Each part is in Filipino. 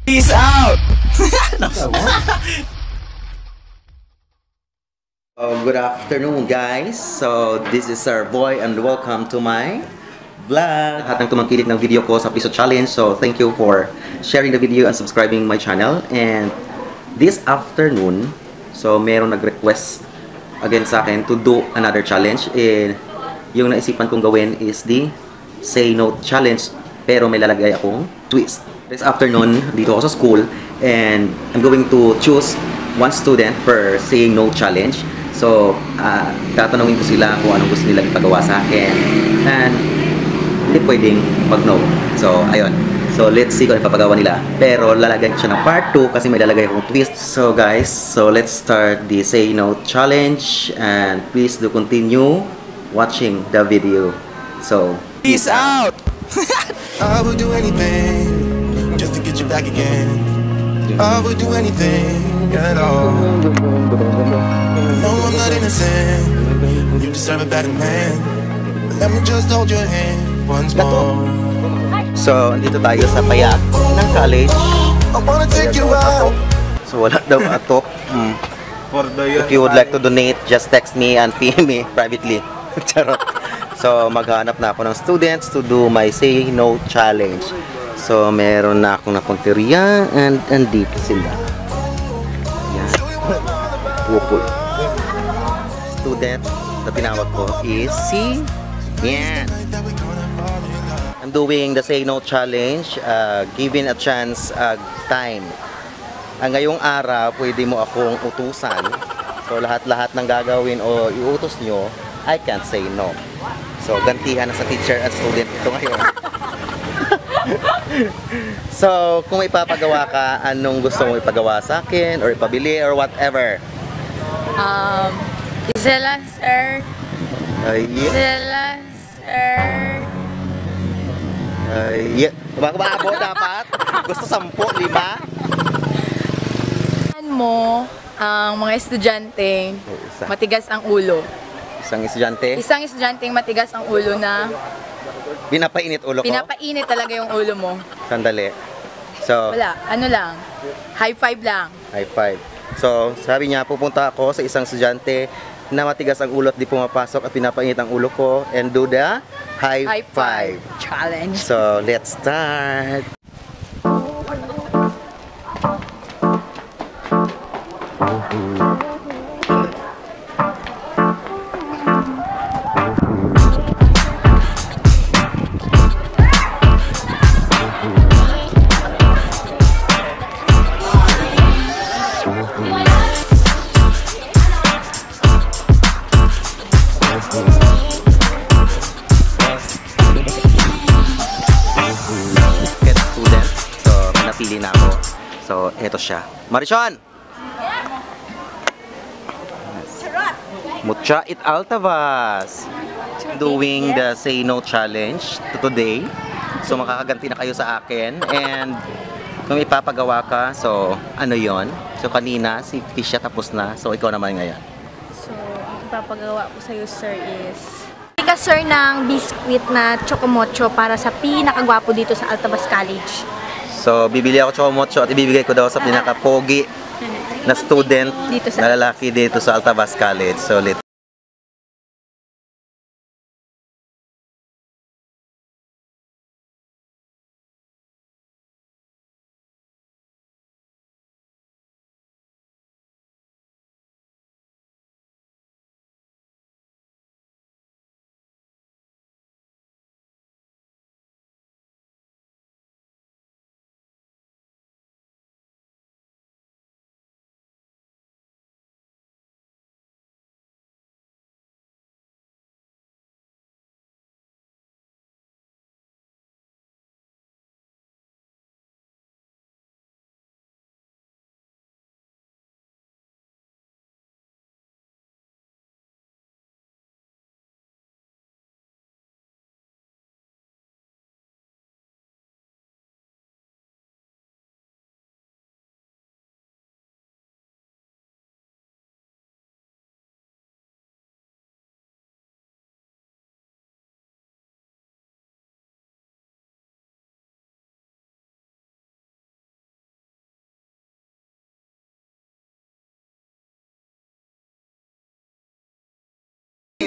Peace out! Good afternoon guys. So this is our boy and welcome to my vlog. Lahat ng tumangkilik ng video ko sa Piso Challenge. So thank you for sharing the video and subscribing my channel. And this afternoon, so meron nag-request again sa akin to do another challenge. And yung naisipan kong gawin is the Say No Challenge, pero may lalagay akong twist. This afternoon, dito ako sa school and I'm going to choose one student per saying no challenge. So, tatanungin ko sila kung anong gusto nila ipagawa sa akin. And hindi pwedeng mag-no. So, ayun. So, let's see kung ano papagawa nila. Pero lalagyan ko siya ng part 2 kasi may lalagay akong twist. So, guys, so let's start the say no challenge. And please do continue watching the video. So, Peace out! I would do anything just to get you back again. I would do anything at all. No, I'm not innocent. You deserve a better man. But let me just hold your hand once more. so andito tayo sa payak ng college. I wanna take you out. So, wala daw atok. If you would like to donate, just text me and PM me privately. Charot. So, maghanap na ako ng students to do my Say No Challenge. So, meron na akong napunteriya and andito sila. Yan. Wupul. Student na tinawag ko is si yan. I'm doing the Say No Challenge, giving a chance time. Ang ngayong araw, pwede mo akong utusan. So, lahat-lahat ng gagawin o iutos nyo, I can't say no. So, gantihan na sa teacher at student ito ngayon. So, kung may papagawa ka, anong gusto mo ipagawa sa akin or ipabili or whatever? Isela, sir. Yeah. Yeah. Bago dapat? Gusto 10, 5? Ano mo ang mga estudyante matigas ang ulo? Isang estudyante? Isang estudyanteng matigas ang ulo na Pinapainit ulo ko? pinapainit talaga yung ulo mo. Sandali. So, Wala, ano lang, high five lang. high five. So, sabi niya, pupunta ako sa isang estudyante na matigas ang ulo at di pumapasok at pinapainit ang ulo ko and do the high five. Challenge. So, let's start. Student. So, napili na ako. So, eto siya. Marichon! Mucha it Altavas! Doing the Say No Challenge today. So, makakaganti na kayo sa akin. And, kung ipapagawa ka, so, ano yon? So, kanina, si Tisha tapos na. So, ikaw naman ngayon. So, ang ipapagawa ko sa'yo, sir, is ka, sir, ng biscuit na chocomocho para sa pinakagwapo dito sa Altavas College. So, bibili ako chocomocho at ibibigay ko daw sa pinaka-pogi na student Dito sa na lalaki dito sa Altavas College. So, let's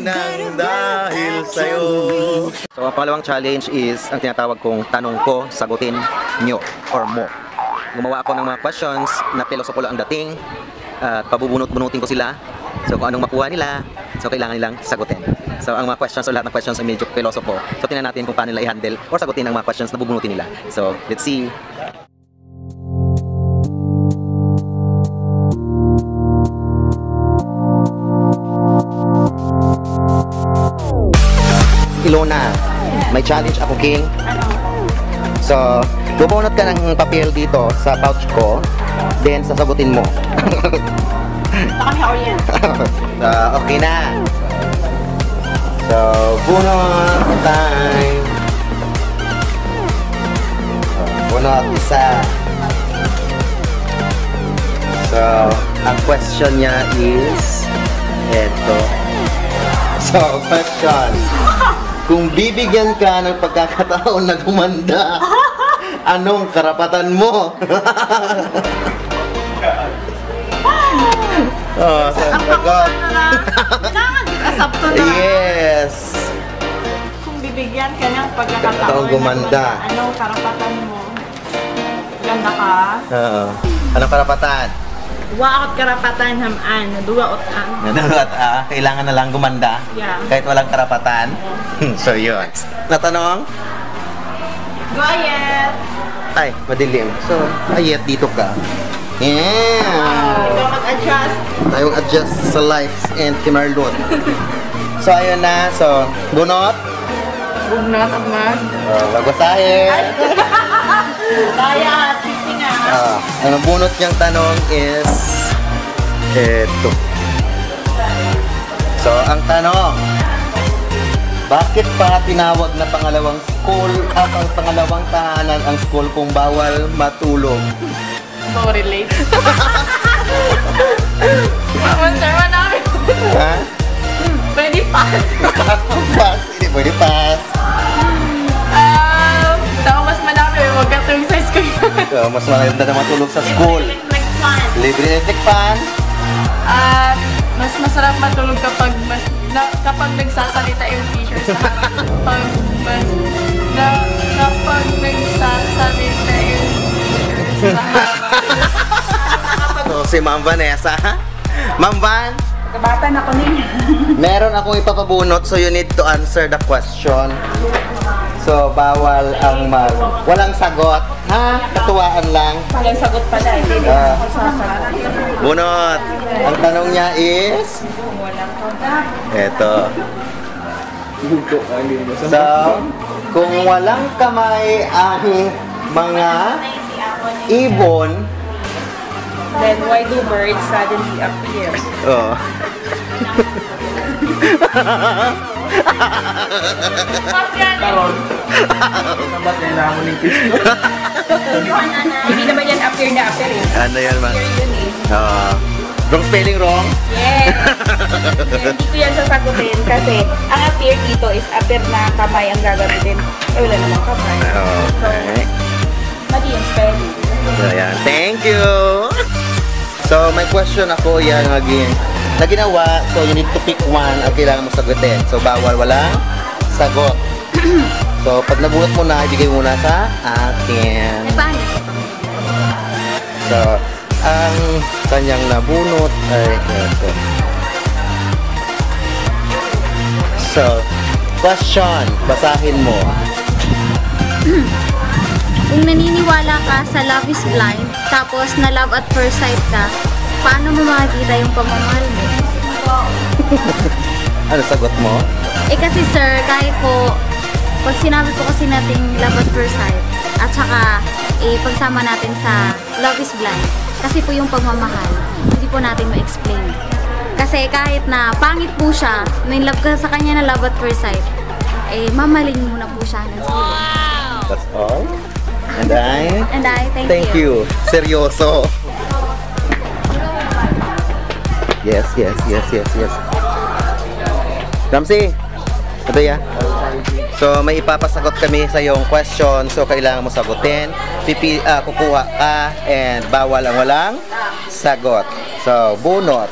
nang dahil sa'yo. So, ang pangalawang challenge is ang tinatawag kong tanong ko, sagutin nyo or mo. Gumawa ako ng mga questions na pilosopo ang dating at pabubunot-bunutin ko sila. So, kung anong makuha nila, so kailangan nilang sagutin. So, ang mga questions o lahat ng questions ay medyo pilosopo. So, tingnan natin kung paano nila i-handle or sagutin ang mga questions na bubunutin nila. So, let's see. Ilona, may challenge ako, King. So, bubunot ka ng papel dito sa pouch ko, then sasagutin mo. Okay na. So, bunot time. Bunot isa. So, ang question niya is eto. So, question. Kung bibigyan ka ng pagkakataon na gumanda, anong karapatan mo? Oh, sagot. Asapto na. Yes. Kung bibigyan ka ng pagkakataon gumanda. Anong karapatan mo? Ganda ka? Oo. Anong karapatan? Waot karapatan hamaan. Duwaot ang. Nadulat kailangan na lang gumanda. Yeah. Kahit walang karapatan. So, yun. Natanong? Go ahead! Ay, madilim. So, ayet, dito ka. Yeah! Ikaw mag-adjust. Tayo adjust sa lights and kimarlot. So, ayun na. So, bunot. Bugnot ang mag. Babasahin. Kaya, sisi nga. Ang bunot niyang tanong is eto. So, ang tanong, bakit pa tinawag na pangalawang school at ang pangalawang tahanan ang school kung bawal matulog? No relate. Mansarman namin. Ha? Pwede pass. Pass. Hindi pwede pass. Tao mas madami. Huwag ka tuwing sa school. So, mas maganda na matulog sa school. Electric fan. Libre electric fan. At mas masarap matulog kapag kapag nagsasalita yung teacher sa harap. Kapag nagsasalita yung teacher sa harap. So, si Ma'am Vanessa. Ma'am Van, Kabatan ako niya. meron akong ipapabunot, so you need to answer the question. So, bawal ang walang sagot. Ha? Katuwaan lang. Walang sagot pala. Hindi Ah. ako sasagot. Bunot. Ang tanong niya is... Eto. So, kung walang kamay ang mga ibon... Then why do birds suddenly appear? Oh. Hindi naman yan appear na appear eh. Ano yan, ma? Appear yun eh. Wrong spelling, wrong? Yes! Hindi ko yan sasagutin kasi ang appear dito is appear na kamay ang gagamitin. Eh wala namang kamay. Okay. Mali yung spelling. So, yan. Thank you! So, may question ako yan again. Na ginawa, so you need to pick one ang kailangan mo sagutin. So, bawal walang sagot. So, pag nabunot mo na, ibigay mo na sa akin. Paano? So, ang kanyang nabunot ay ito. So, question. Basahin mo. Kung naniniwala ka sa love is blind, tapos na love at first sight ka, paano mo makikita yung pagmamahal mo? Ano sagot mo? Eh kasi sir, kahit po, pag sinabi po kasi natin love at first sight, at saka pagsama natin sa love is blind, kasi po yung pagmamahal, hindi po natin ma-explain. Kasi kahit na pangit po siya, may love ka sa kanya na love at first sight, mamaling mo na po siya ng silo. That's all? And I Thank you. Seryoso. Yes. Ramsey, ito ya. So, may ipapasagot kami sa iyong question. So, kailangan mo sagutin. Kukuha ka and bawal ang walang sagot. So, bunot.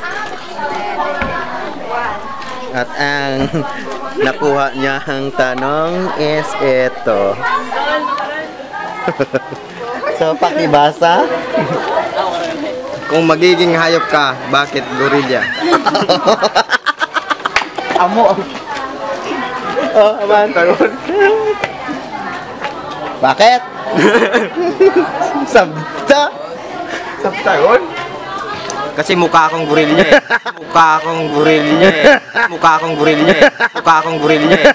At ang nakuha niyang tanong is ito. So, pakibasa. Kung magiging hayop ka, bakit gorilla? Amo. Oh, aman. Bakit? Sabta. Sabta yun? Kasi mukha akong gorilla eh. Mukha akong gorilla eh. Mukha akong gorilla eh. Mukha akong gorilla eh.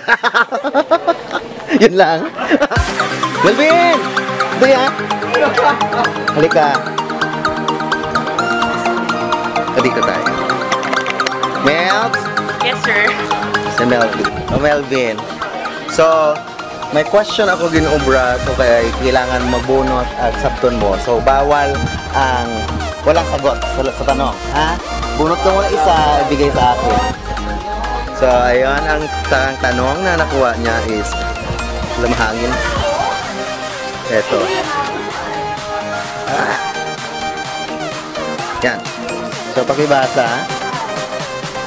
Yun lang. Melvin! Ito yan. Halika. Dito tayo. Melvin. Yes, sir. Si Melvin. O Melvin. So, may question ako ginubra. So, kaya kailangan magbunot at sabton mo. So, bawal ang walang sagot sa tanong. Ha? Bunot ko muna isa, ibigay sa akin. So, ayun, ang tanong na nakuha niya is lamahangin. Eto. Ah. Yan. So, pakibasa, ha?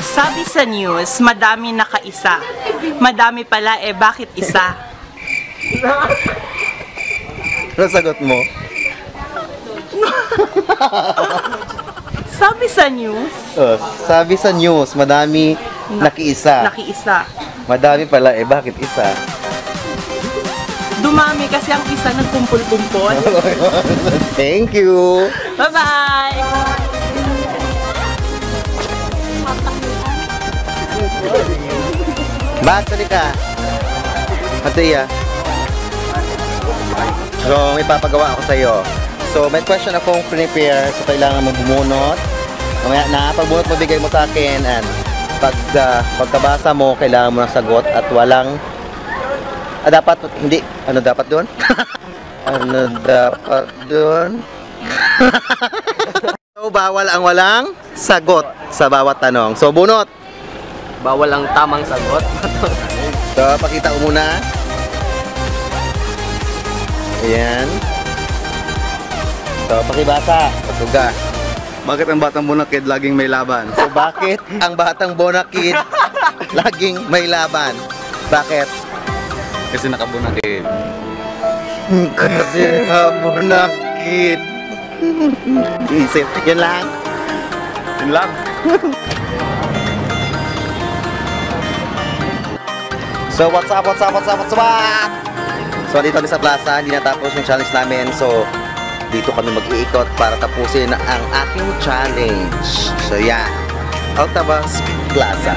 Sabi sa news, madami nakaisa. Madami pala eh, bakit isa? Ano sagot mo? Sabi sa news, Oh, sabi sa news, madami nakiisa. nakiisa. Madami pala eh, bakit isa? Dumami kasi ang isa nagkumpul-kumpul. Thank you! Bye-bye! Bak, tali ka. Matiya. So, may papagawa ako sa'yo. So, may question akong prepare. So, kailangan mo bumunot. Mamaya na, pag bunot mo, bigay mo sa akin. And pagkabasa mo, kailangan mo ng sagot. At walang... dapat... Hindi. Ano dapat doon? Ano dapat doon? So, bawal ang walang sagot sa bawat tanong. So, bunot. Bawal ang tamang sagot. So, pakita ko muna. Ayan. So, pakibasa. Patuga. Bakit ang batang bunakid laging may laban? So, bakit ang batang bonakid laging may laban? Bakit? Kasi nakabunakid. Kasi bonakid. Isip. Yan lang. Yun lang. So, what's up? So, dito sa plaza, hindi natapos yung challenge namin. So, dito kami mag-iikot para tapusin ang aking challenge. So, yan. Altabas Plaza.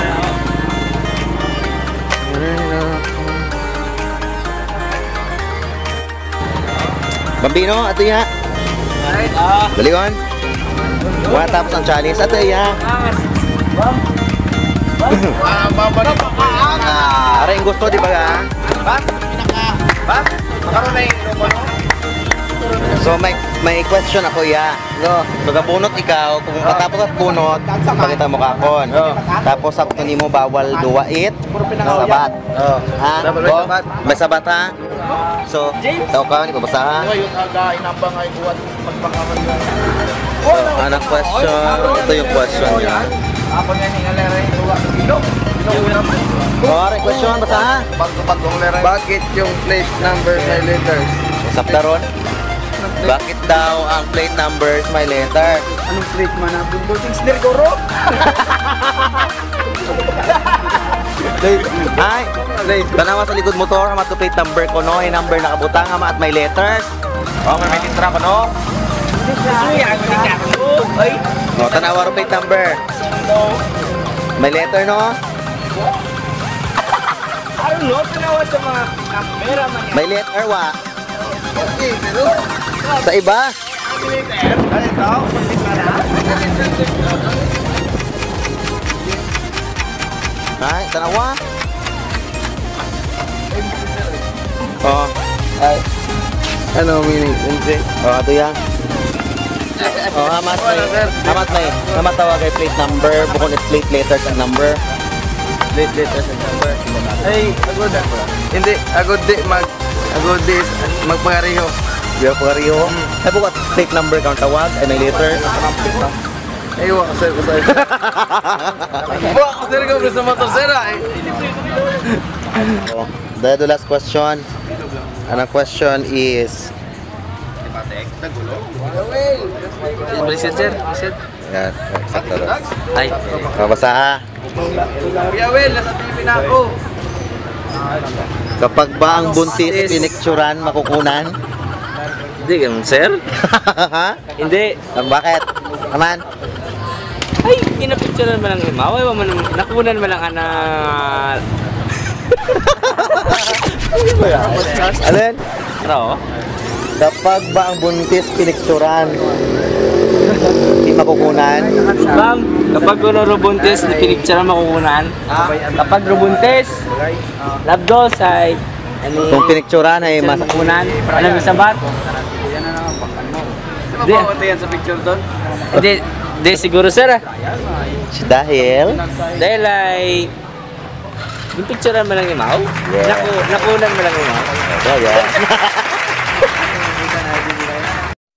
Bambino, ato ya. Daliwan. Wala tapos ang challenge. Ato ya. Ara yung gusto, di ba ga? So may question ako ya. No, so gabunot ikaw kung matapos at bunot, pakita mo kakon. Tapos sa kunin mo bawal duwait sabat. Ha? Go. May sabat ha? So, tao ka, hindi pa basahan. So, anak question. Ito yung question niya. Oh, question, basahan. Bakit yung plate number may letters? Saptaron. Bakit daw ang plate numbers may letter? Anong plate man na? Bulbulting snare goro? Ay, tanawa sa likod motor, hamat to plate number ko no, yung number nakabutang, hamat may letters. Oh, may letra pa no? No, tanawa ro plate number. May letter no? Ano, tinawa sa mga camera man. May letter wa. Sa iba? Ay, tanawa. Oh, ay. Ano meaning? Oh, ato yan. Oh, hamat tawag kay plate number, bukod it plate letters and number. Plate letters and number. Ay, agod. Hindi, agod di magpangariho. Yo, pagariho. Ay, bukod plate number kang tawag, ay may letter. Ewan ko sa'yo. Wala ko sa'yo ka sa motor sir eh. So, the last question. And the question is... Reset sir, reset. Yan, sakto daw. Ay. Mabasa ha. Kuya Will, nasa TV na ako. Kapag ba ang buntis pinicturan, makukunan? Hindi ganun sir? Ha? Hindi. Bakit? Naman? Ay, pinapicturean mo lang himaw. Ay, nakunan mo lang na... Alin? Ano? Kapag ba ang buntis pinicturan, hindi makukunan? Ma'am, kapag rubuntis, pinicturean makukunan. Kapag rubuntis, labdos ay... Kung pinicturan ay mas... Makukunan. Ano may sabat? Hindi. Yan sa picture doon? Hindi siguro sir ah. Dahil... Dahil ay... Yung picturean mo lang yung mau? Yeah. Nakunan mo lang yung mau? Oh, yeah.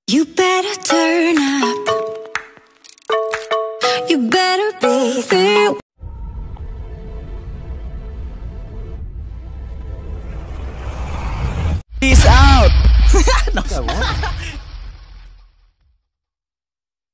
You better turn up. You better be there. Peace out.